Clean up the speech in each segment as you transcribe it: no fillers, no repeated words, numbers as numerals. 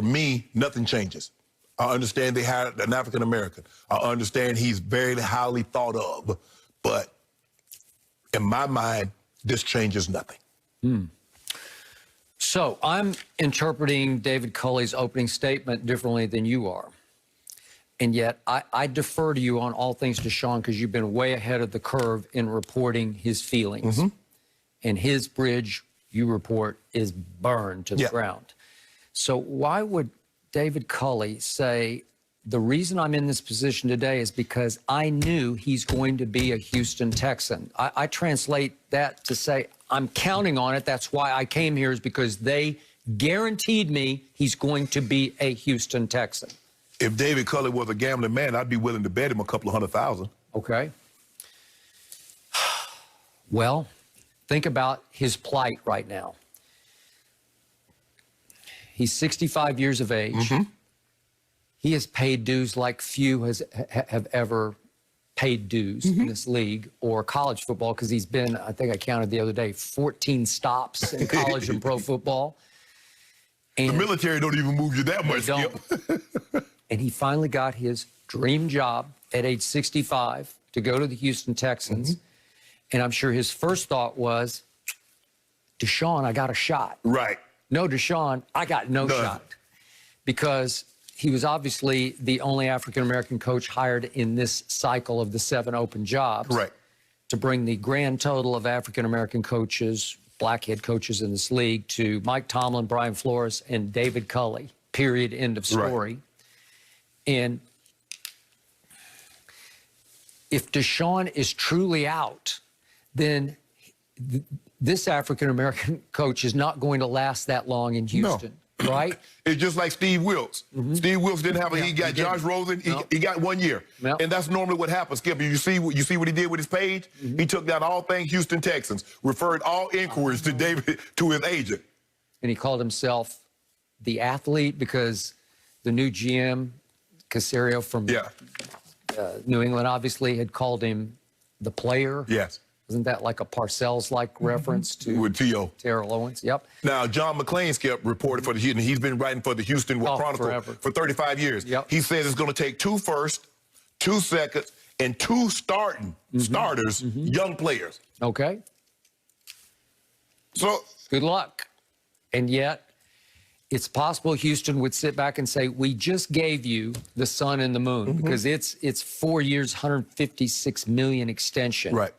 For me, nothing changes. I understand they hired an African-American. I understand he's very highly thought of. But in my mind, this changes nothing. So I'm interpreting David Culley's opening statement differently than you are. And yet I defer to you on all things, Deshaun, because you've been way ahead of the curve in reporting his feelings. And his bridge, you report, is burned to the ground. So why would David Culley say, the reason I'm in this position today is because I knew he's going to be a Houston Texan? I translate that to say, I'm counting on it. That's why I came here, is because they guaranteed me he's going to be a Houston Texan. If David Culley was a gambling man, I'd be willing to bet him a couple of $100,000. Okay. Well, think about his plight right now. He's 65 years of age. He has paid dues like few have ever paid dues in this league or college football, because he's been, I think I counted the other day, 14 stops in college and pro football. And the military don't even move you that much, Skip. And he finally got his dream job at age 65 to go to the Houston Texans. And I'm sure his first thought was, Deshaun, I got a shot. Right. No, Deshaun, I got no shot. Because he was obviously the only African-American coach hired in this cycle of the 7 open jobs. Right. To bring the grand total of African-American coaches, black head coaches in this league, to Mike Tomlin, Brian Flores, and David Culley. Period. End of story. Right. And if Deshaun is truly out, then this African-American coach is not going to last that long in Houston, right? It's just like Steve Wilkes. Steve Wilkes didn't have he got Josh Rosen, he got 1 year. And that's normally what happens, Skip. You see what he did with his page? He took down all things Houston Texans, referred all inquiries to his agent. And he called himself the athlete because the new GM, Caserio from New England, obviously had called him the player. Yes. Isn't that like a Parcells-like reference to with T.O. Terrell Owens? Yep. Now, John McClain, Skip, reported for the Houston. He's been writing for the Houston Chronicle for 35 years. Yep. He says it's going to take 2 firsts, 2 seconds, and 2 starters, young players. Okay. So good luck. And yet, it's possible Houston would sit back and say, we just gave you the sun and the moon, because it's 4 years, $156 million extension. Right.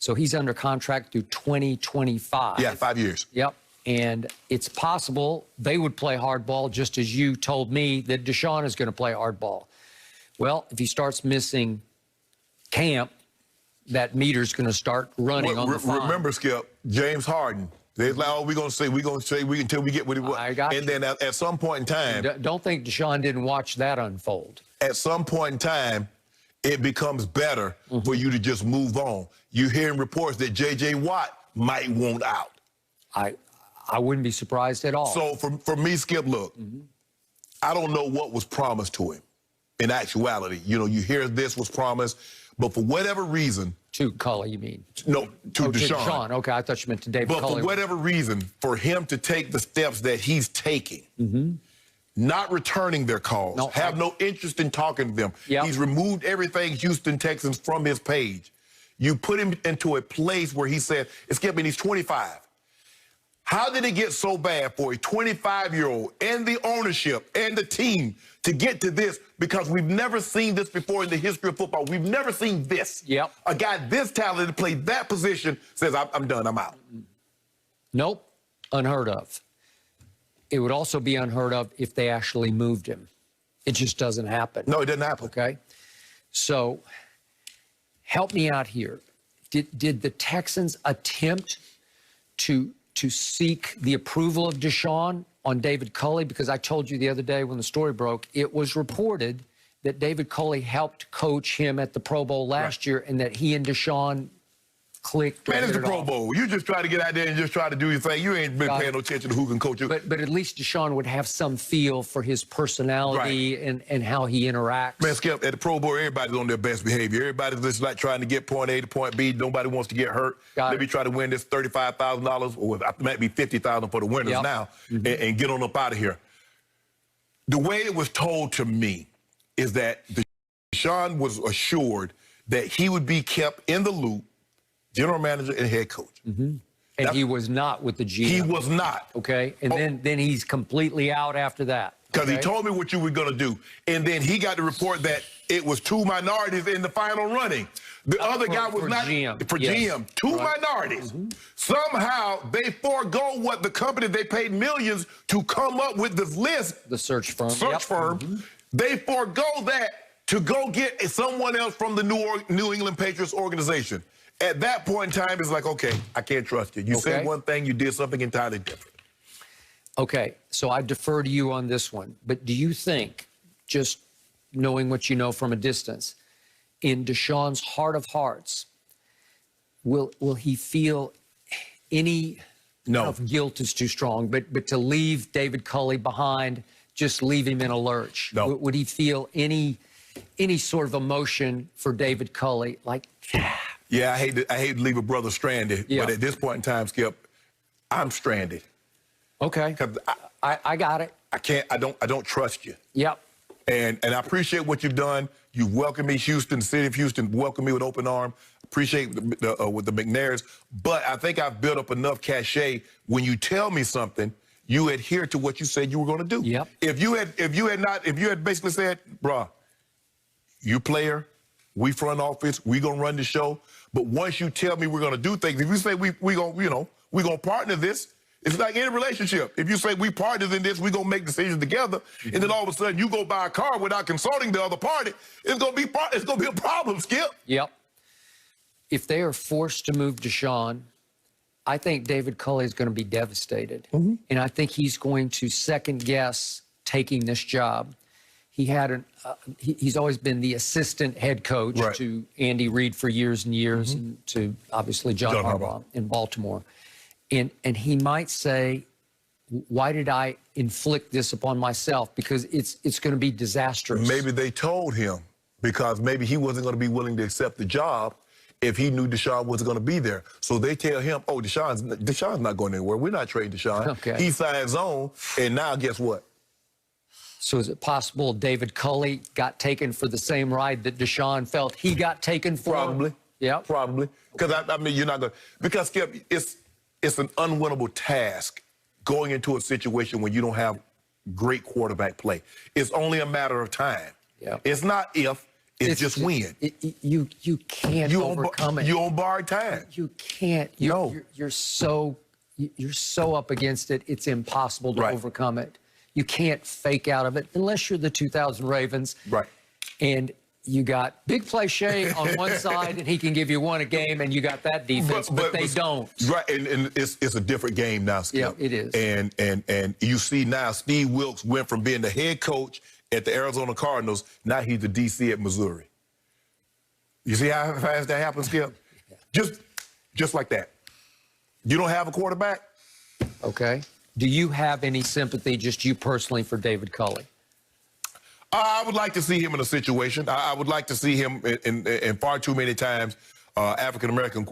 So he's under contract through 2025. Yeah, 5 years. Yep. And it's possible they would play hardball, just as you told me that Deshaun is going to play hardball. Well, if he starts missing camp, that meter's going to start running on the fine. Remember, Skip, James Harden. They're like, oh, we're going to say until we get what he wants. I got you. And then at some point in time. Don't think Deshaun didn't watch that unfold. At some point in time, it becomes better for you to just move on. You're hearing reports that J.J. Watt might want out. I wouldn't be surprised at all. So for me, Skip, look, I don't know what was promised to him in actuality. You know, you hear this was promised, but for whatever reason. To Culley, you mean? No, to Deshaun. To Deshaun. Okay, I thought you meant to David Culley. But for whatever reason, for him to take the steps that he's taking, not returning their calls, have no interest in talking to them. He's removed everything Houston Texans from his page. You put him into a place where he said, Skip, and he's 25. How did it get so bad for a 25-year-old and the ownership and the team to get to this? Because we've never seen this before in the history of football. We've never seen this. A guy this talented to play that position says, I'm done, I'm out. Nope, unheard of. It would also be unheard of if they actually moved him. It just doesn't happen. No, it doesn't happen. Okay? So, help me out here. Did the Texans attempt to seek the approval of Deshaun on David Culley? Because I told you the other day when the story broke, it was reported that David Culley helped coach him at the Pro Bowl last year, and that he and Deshaun clicked. Man, it's the Pro Bowl. You just try to get out there and just try to do your thing. You ain't been paying no attention to who can coach you. But at least Deshaun would have some feel for his personality and how he interacts. Man, Skip, at the Pro Bowl, everybody's on their best behavior. Everybody's just like trying to get point A to point B. Nobody wants to get hurt. Maybe try to win this $35,000, or it might be $50,000 for the winners now, and get on up out of here. The way it was told to me is that Deshaun was assured that he would be kept in the loop, general manager and head coach. And he was not with the GM. He was not. Okay. And then he's completely out after that. Because he told me what you were going to do. And then he got the report that it was 2 minorities in the final running. The other guy was not GM. for GM. 2 minorities. Somehow they forego what the company they paid millions to come up with this list. The search firm. They forego that to go get someone else from the New England Patriots organization. At that point in time, it's like, okay, I can't trust you. You said one thing, you did something entirely different. Okay, so I defer to you on this one. But do you think, just knowing what you know from a distance, in Deshaun's heart of hearts, will he feel any of guilt is too strong, but to leave David Culley behind, just leave him in a lurch? No. Would he feel any sort of emotion for David Culley? Like, yeah, I hate to leave a brother stranded, but at this point in time, Skip, I'm stranded. Okay. I got it. I don't trust you. Yep. And I appreciate what you've done. You welcome me, Houston, city of Houston, welcome me with open arm. Appreciate with the McNairs. But I think I've built up enough cachet. When you tell me something, you adhere to what you said you were going to do. Yep. If you had basically said, bruh, you player, we front office, we gonna run the show. But once you tell me we're gonna do things, if you say we gonna partner this, it's like any relationship. If you say we partners in this, we're going to make decisions together, and then all of a sudden you go buy a car without consulting the other party, it's going to be a problem, Skip. Yep. If they are forced to move Deshaun, I think David Culley is going to be devastated. And I think he's going to second guess taking this job. He had he's always been the assistant head coach to Andy Reid for years and years, and to obviously John Harbaugh in Baltimore. And he might say, why did I inflict this upon myself? Because it's going to be disastrous. Maybe they told him because maybe he wasn't going to be willing to accept the job if he knew Deshaun wasn't going to be there. So they tell him, oh, Deshaun's not going anywhere. We're not trading Deshaun. Okay. He signs on, and now guess what? So is it possible David Culley got taken for the same ride that Deshaun felt he got taken for? Probably. Yeah. Probably. Because, I mean, you're not going to... Because, Skip, it's an unwinnable task going into a situation when you don't have great quarterback play. It's only a matter of time. Yeah. It's not if, it's just when. You can't overcome it. You're on borrowed time. You can't. You're so up against it, it's impossible to overcome it. You can't fake out of it unless you're the 2000 Ravens. Right. And you got Big Play Shea on one side, and he can give you one a game, and you got that defense, but they don't. Right, and it's a different game now, Skip. Yeah, it is. And you see now Steve Wilkes went from being the head coach at the Arizona Cardinals, now he's the DC at Missouri. You see how fast that happens, Skip? Just like that. You don't have a quarterback? Okay. Do you have any sympathy, just you personally, for David Culley? I would like to see him in a situation. I would like to see him in far too many times African-American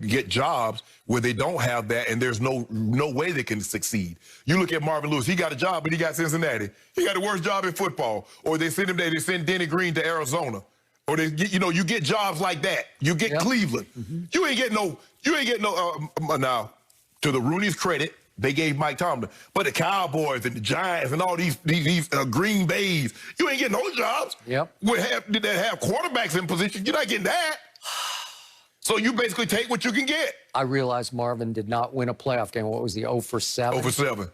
get jobs where they don't have that, and there's no way they can succeed. You look at Marvin Lewis. He got a job, but he got Cincinnati. He got the worst job in football. Or they send him there. They send Denny Green to Arizona. Or they get, you get jobs like that. You get Cleveland. You ain't get no. Now, to the Rooney's credit, they gave Mike Tomlin. But the Cowboys and the Giants and all these Green Bays, you ain't getting those jobs. Yep. That have quarterbacks in position. You're not getting that. So you basically take what you can get. I realize Marvin did not win a playoff game. What was he, 0 for 7? 0 for 7.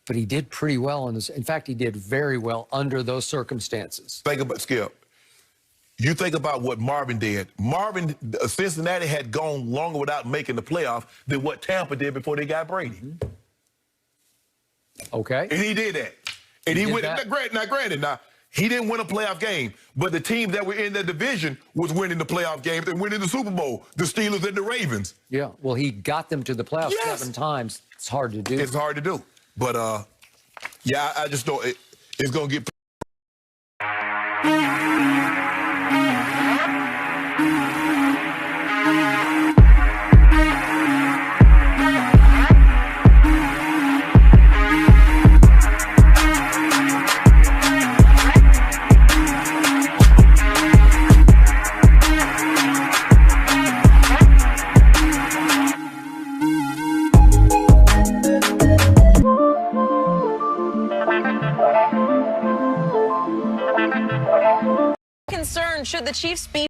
But he did pretty well in this. In fact, he did very well under those circumstances. Think about, Skip. You think about what Marvin did. Cincinnati had gone longer without making the playoff than what Tampa did before they got Brady. Okay. And he did that. And he went, granted, he didn't win a playoff game, but the teams that were in the division was winning the playoff games and winning the Super Bowl, the Steelers and the Ravens. Yeah, well, he got them to the playoffs 7 times. It's hard to do. It's hard to do. But, yeah, I just don't, it's going to get... Concerned should the Chiefs be